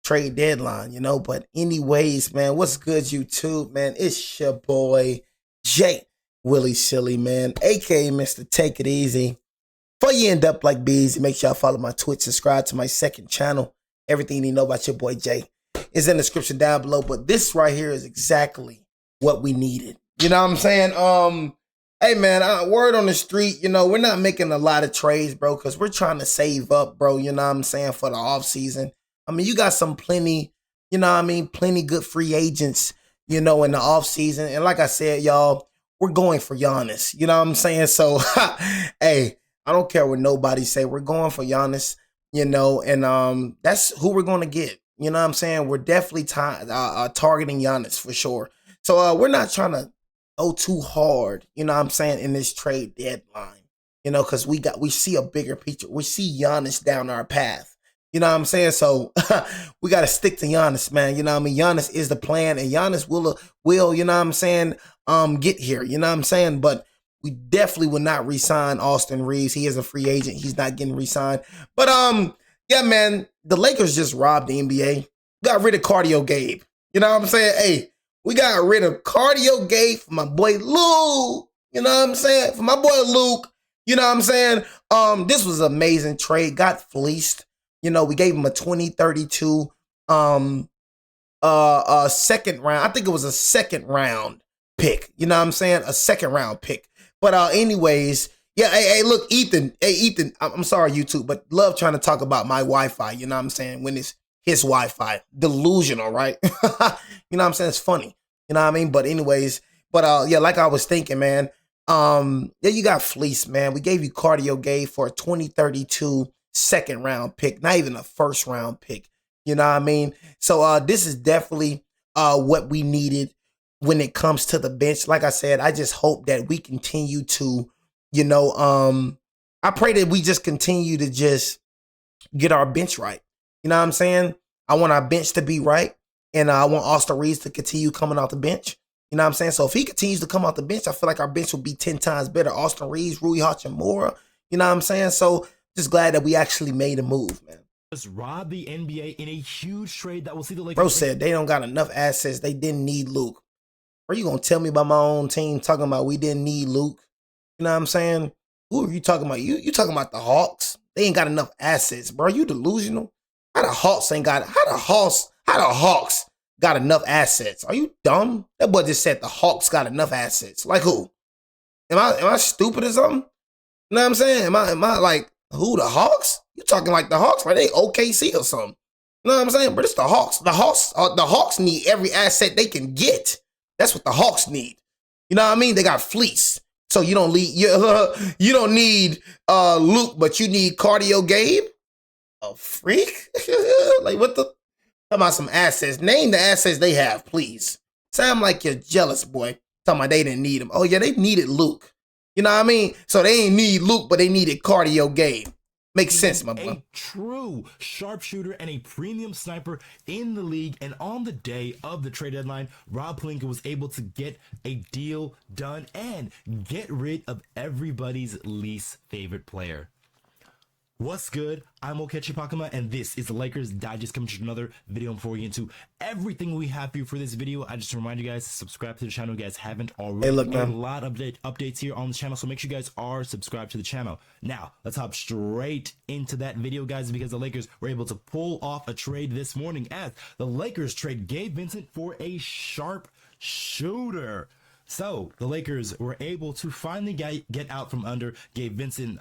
trade deadline, But anyways, man, what's good, YouTube, man? It's your boy, Jay Willie Silly, man, aka Mr. Take It Easy. Before you end up like bees, make sure y'all follow my Twitch, subscribe to my second channel. Everything you need to know about your boy Jay is in the description down below. But this right here is exactly what we needed. You know what I'm saying? Hey man, word on the street, we're not making a lot of trades, bro, because we're trying to save up, bro, you know what I'm saying, for the off season. I mean, you got some plenty, plenty good free agents, in the off season. And like I said, y'all, we're going for Giannis, you know what I'm saying? So, hey, I don't care what nobody say. We're going for Giannis, and that's who we're going to get. You know what I'm saying? We're definitely targeting Giannis for sure. So we're not trying to go too hard, you know what I'm saying, in this trade deadline, because we see a bigger picture. We see Giannis down our path. You know what I'm saying? So we got to stick to Giannis, man. You know what I mean? Giannis is the plan, and Giannis will, you know what I'm saying, get here. You know what I'm saying? But we definitely will not re-sign Austin Reeves. He is a free agent. He's not getting re-signed. But yeah, man, the Lakers just robbed the NBA. Got rid of Cardio Gabe. You know what I'm saying? Hey, we got rid of Cardio Gabe for my boy Luke. You know what I'm saying? For my boy Luke. You know what I'm saying? This was an amazing trade. Got fleeced. We gave him a 2032 second round. I think it was a second round pick. You know what I'm saying? A second round pick. But anyways, yeah, hey, look, Ethan. Hey, Ethan, I'm sorry, YouTube, but love trying to talk about my Wi-Fi, you know what I'm saying, when it's his Wi-Fi. Delusional, right? You know what I'm saying? It's funny. You know what I mean? But anyways, yeah, like I was thinking, man, yeah, you got fleeced, man. We gave you Cardio Gabe for a 2032 second round pick, not even a first round pick. You know what I mean? So this is definitely what we needed when it comes to the bench. Like I said, I just hope that we continue to, I pray that we just continue to just get our bench right. You know what I'm saying? I want our bench to be right. And I want Austin Reeves to continue coming off the bench. You know what I'm saying? So if he continues to come off the bench, I feel like our bench will be 10 times better. Austin Reeves, Rui Hachimura. You know what I'm saying? So just glad that we actually made a move, man. Just robbed the NBA in a huge trade that will see the Lakers. Bro said they don't got enough assets. They didn't need Luke. Are you going to tell me about my own team talking about we didn't need Luke? You know what I'm saying? Who are you talking about? You talking about the Hawks? They ain't got enough assets, bro. You delusional? How the Hawks got enough assets? Are you dumb? That boy just said the Hawks got enough assets. Like who? Am I stupid or something? You know what I'm saying? Am I like who, the Hawks? You talking like the Hawks? Like they OKC or something? You know what I'm saying? But it's the Hawks. The Hawks need every asset they can get. That's what the Hawks need. You know what I mean? They got fleece. So you don't need you don't need Luke, but you need Cardio Gabe. A freak? Like what the? Talking about some assets. Name the assets they have, please. Sound like you're jealous, boy. Talking about they didn't need him. Oh yeah, they needed Luke. You know what I mean? So they ain't need Luke, but they needed Cardio Gabe. Makes sense, my boy. A true sharpshooter and a premium sniper in the league. And on the day of the trade deadline, Rob Pelinka was able to get a deal done and get rid of everybody's least favorite player. What's good? I'm Okechi Pakama, and this is the Lakers Digest, coming to another video. Before we get into everything we have for you for this video, I just remind you guys to subscribe to the channel if you guys haven't already. Hey, look, man. A lot of updates here on the channel, so make sure you guys are subscribed to the channel. Now, let's hop straight into that video, guys, because the Lakers were able to pull off a trade this morning as the Lakers trade Gabe Vincent for a sharp shooter. So the Lakers were able to finally get out from under Gabe Vincent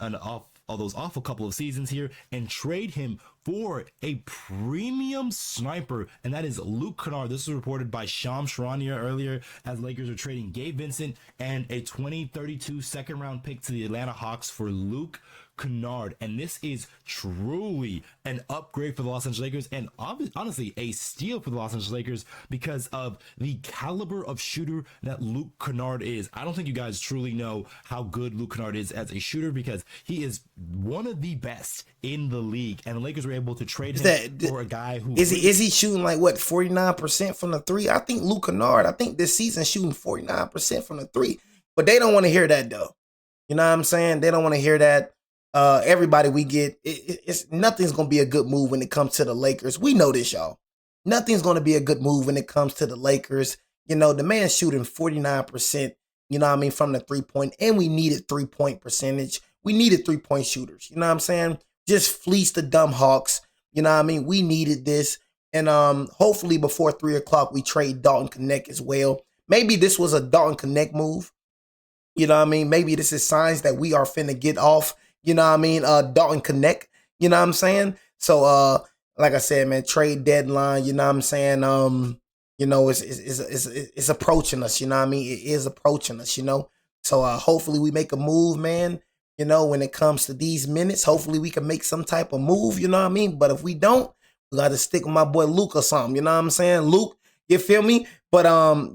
all those awful couple of seasons here and trade him for a premium sniper, and that is Luke Kennard. This was reported by Shams Charania earlier, as Lakers are trading Gabe Vincent and a 2032 second round pick to the Atlanta Hawks for Luke Kennard. And this is truly an upgrade for the Los Angeles Lakers, and honestly a steal for the Los Angeles Lakers because of the caliber of shooter that Luke Kennard is. I don't think you guys truly know how good Luke Kennard is as a shooter, because he is one of the best in the league, and the Lakers were able to trade him for a guy who is he shooting like what, 49% from the three? I think Luke Kennard, I think this season shooting 49% from the three, but they don't want to hear that though. You know what I'm saying? They don't want to hear that. Everybody we get, it's nothing's gonna be a good move when it comes to the Lakers. We know this, y'all. nothing's going to be a good move when it comes to the Lakers. You know, the man's shooting 49%, you know what I mean, from the 3-point, and we needed 3-point percentage. We needed 3-point shooters, you know what I'm saying? Just fleece the dumb Hawks, you know what I mean? We needed this. And hopefully before 3 o'clock, we trade Dalton Connect as well. Maybe this was a Dalton Connect move. You know what I mean? Maybe this is signs that we are finna get off, you know what I mean, Dalton Connect, you know what I'm saying? So, like I said, man, trade deadline, you know what I'm saying? You know, it's approaching us, you know what I mean? It is approaching us, you know? So, hopefully we make a move, man. You know, when it comes to these minutes, hopefully we can make some type of move, you know what I mean? But if we don't, we got to stick with my boy Luke or something, you know what I'm saying? Luke, you feel me? But,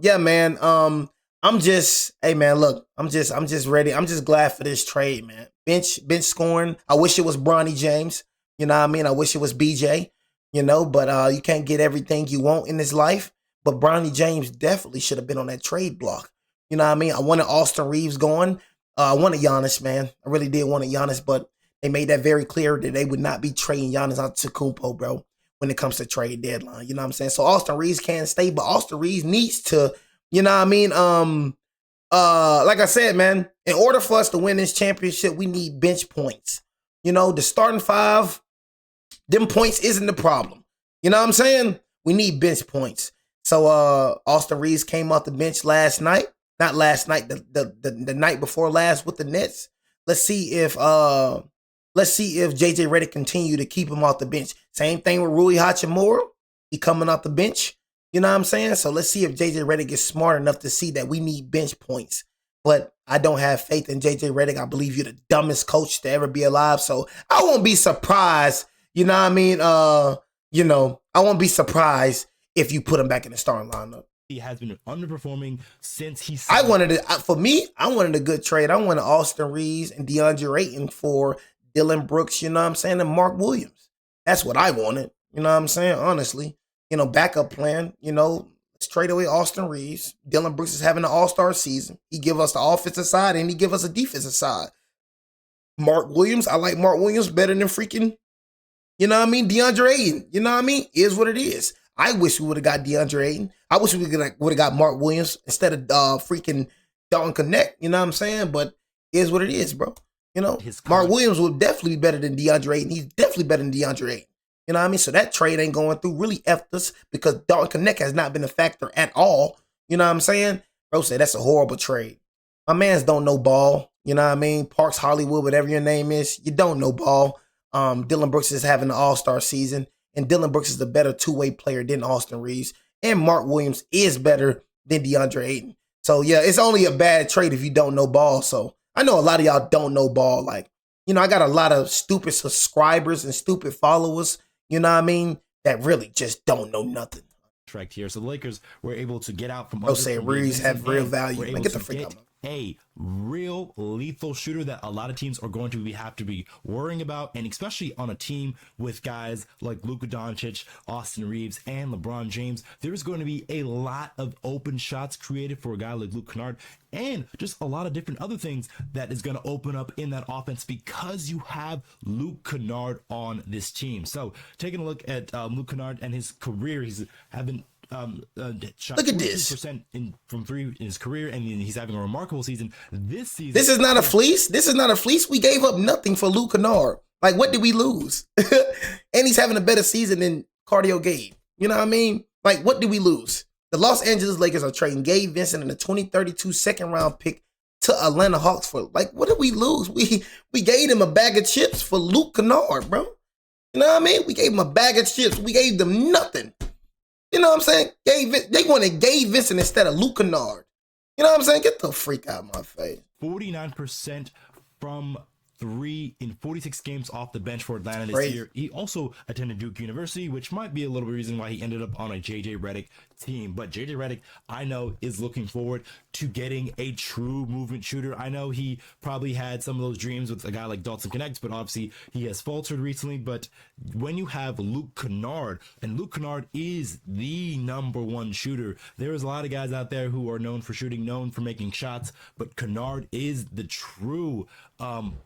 yeah, man, I'm just, hey man, look, I'm just ready. I'm just glad for this trade, man. Bench scoring. I wish it was Bronny James. You know what I mean? I wish it was BJ, you know, but you can't get everything you want in this life. But Bronny James definitely should have been on that trade block. You know what I mean? I wanted Austin Reeves going. I wanted Giannis, man. I really did want Giannis, but they made that very clear that they would not be trading Giannis out to Kumpo, bro, when it comes to trade deadline. You know what I'm saying? So Austin Reeves can stay, but Austin Reeves needs to, you know what I mean? Like I said, man, in order for us to win this championship, we need bench points. You know, the starting five, them points isn't the problem. You know what I'm saying? We need bench points. So Austin Reeves came off the bench last night. Not last night, the night before last with the Nets. Let's see if JJ Redick continue to keep him off the bench. Same thing with Rui Hachimura. He coming off the bench. You know what I'm saying? So let's see if JJ Redick is smart enough to see that we need bench points. But I don't have faith in JJ Redick. I believe you're the dumbest coach to ever be alive. So I won't be surprised. You know what I mean? You know, I won't be surprised if you put him back in the starting lineup. He has been underperforming since he. I wanted a good trade. I wanted Austin Reeves and DeAndre Ayton for Dylan Brooks, you know what I'm saying, and Mark Williams. That's what I wanted. You know what I'm saying? Honestly, you know, backup plan, you know, let's trade away Austin Reeves. Dylan Brooks is having an all-star season. He give us the offensive side and he give us a defensive side. Mark Williams, I like Mark Williams better than freaking, you know what I mean, DeAndre Ayton. You know what I mean? Is what it is. I wish we would have got DeAndre Ayton. I wish we would have got Mark Williams instead of freaking Dalton Connect. You know what I'm saying? But it is what it is, bro. You know, Mark Williams would definitely be better than DeAndre Ayton. He's definitely better than DeAndre Ayton. You know what I mean? So that trade ain't going through. Really effed us because Dalton Connect has not been a factor at all. You know what I'm saying? Bro said that's a horrible trade. My mans don't know ball. You know what I mean? Parks Hollywood, whatever your name is, you don't know ball. Dylan Brooks is having an all-star season. And Dylan Brooks is the better two-way player than Austin Reeves. And Mark Williams is better than DeAndre Ayton. So, yeah, it's only a bad trade if you don't know ball. So, I know a lot of y'all don't know ball. Like, you know, I got a lot of stupid subscribers and stupid followers, you know what I mean, that really just don't know nothing. Correct here. So, the Lakers were able to get out from under. Say Reeves have real value. Man, get the freak out. A real lethal shooter that a lot of teams are going to have to be worrying about, and especially on a team with guys like Luka Doncic, Austin Reeves, and LeBron James, there's going to be a lot of open shots created for a guy like Luke Kennard, and just a lot of different other things that is going to open up in that offense because you have Luke Kennard on this team. So taking a look at Luke Kennard and his career, he's having shot look at this from three in his career, and he's having a remarkable season this season. This is not a fleece. This is not a fleece. We gave up nothing for Luke Kennard. Like, what did we lose? And he's having a better season than Cardio Gabe. You know what I mean? Like, what did we lose? The Los Angeles Lakers are trading Gabe Vincent and a 2032 second round pick to Atlanta Hawks for, like, what did we lose? We gave them a bag of chips for Luke Kennard, bro. You know what I mean? We gave them a bag of chips. We gave them nothing. You know what I'm saying? They wanted Gabe Vincent instead of Luke Kennard. You know what I'm saying? Get the freak out of my face. 49% from three in 46 games off the bench for Atlanta this year. He also attended Duke University, which might be a little bit reason why he ended up on a JJ Redick team. But JJ Redick, I know, is looking forward to getting a true movement shooter. I know he probably had some of those dreams with a guy like Dalton Connect, but obviously he has faltered recently. But when you have Luke Kennard, and Luke Kennard is the #1 shooter, there's a lot of guys out there who are known for shooting, known for making shots, but Kennard is the true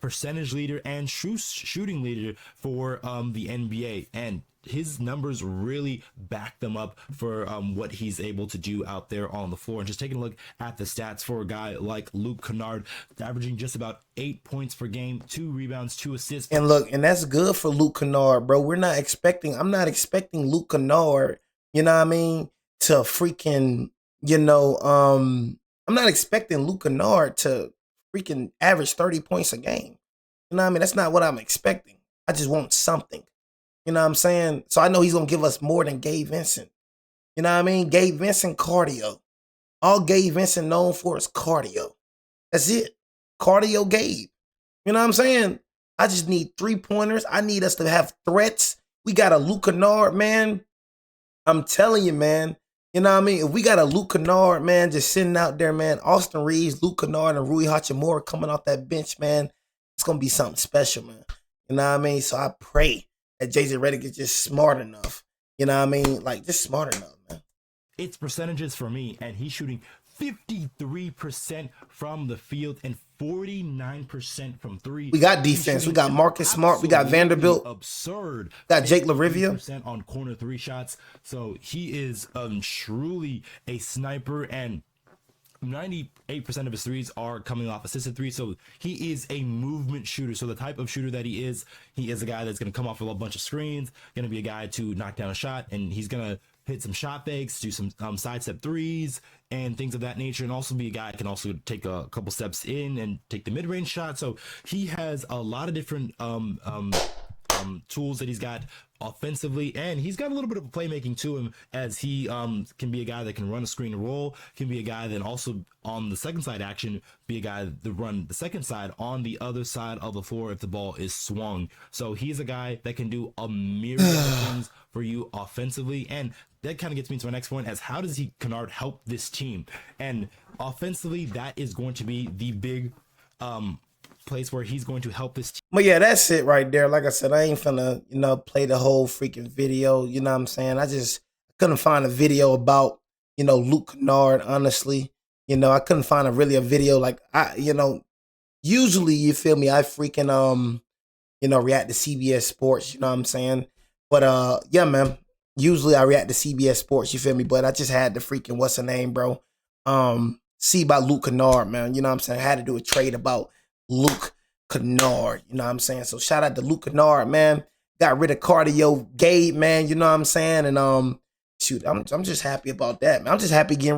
percentage leader and shooting leader for the NBA, and his numbers really back them up for what he's able to do out there on the floor. And just taking a look at the stats for a guy like Luke Kennard, averaging just about 8 points per game, 2 rebounds, 2 assists. And look, and that's good for Luke Kennard, bro. I'm not expecting Luke Kennard, you know what I mean, to freaking, I'm not expecting Luke Kennard to freaking average 30 points a game. You know what I mean? That's not what I'm expecting. I just want something. You know what I'm saying? So I know he's going to give us more than Gabe Vincent. You know what I mean? Gabe Vincent, cardio. All Gabe Vincent known for is cardio. That's it. Cardio Gabe. You know what I'm saying? I just need 3-pointers. I need us to have threats. We got a Luke Kennard, man. I'm telling you, man. You know what I mean? If we got a Luke Kennard, man, just sitting out there, man, Austin Reeves, Luke Kennard, and Rui Hachimura coming off that bench, man, it's going to be something special, man. You know what I mean? So I pray that JJ Redick is just smart enough. You know what I mean? Like, just smart enough, man. It's percentages for me, and he's shooting 53% from the field and 49% from 3. We got defense. We got Marcus Smart. We got Vanderbilt. Absurd. Got Jake LaRivia on corner 3 shots. So he is truly a sniper, and 98% of his threes are coming off assisted threes. So he is a movement shooter. So the type of shooter that he is a guy that's going to come off with a bunch of screens, going to be a guy to knock down a shot, and he's going to hit some shot fakes, do some sidestep threes and things of that nature, and also be a guy that can also take a couple steps in and take the mid-range shot. So he has a lot of different tools that he's got offensively, and he's got a little bit of a playmaking to him, as he can be a guy that can run a screen and roll, can be a guy that also on the second side action be a guy that run the second side on the other side of the floor if the ball is swung. So he's a guy that can do a myriad of things for you offensively, and that kind of gets me to my next point, as how does Kennard help this team? And offensively, that is going to be the big place where he's going to help this team. But yeah, that's it right there. Like I said, I ain't finna, play the whole freaking video. You know what I'm saying? I just couldn't find a video about, Luke Kennard, honestly. I couldn't find a video like usually, you feel me, I freaking react to CBS Sports, you know what I'm saying? But yeah, man. Usually I react to CBS Sports, you feel me? But I just had to freaking, what's the name, bro? See about Luke Kennard, man. You know what I'm saying? I had to do a trade about Luke Kennard, you know what I'm saying? So shout out to Luke Kennard, man. Got rid of cardio Gabe, man, you know what I'm saying? And shoot, I'm just happy about that, man. I'm just happy getting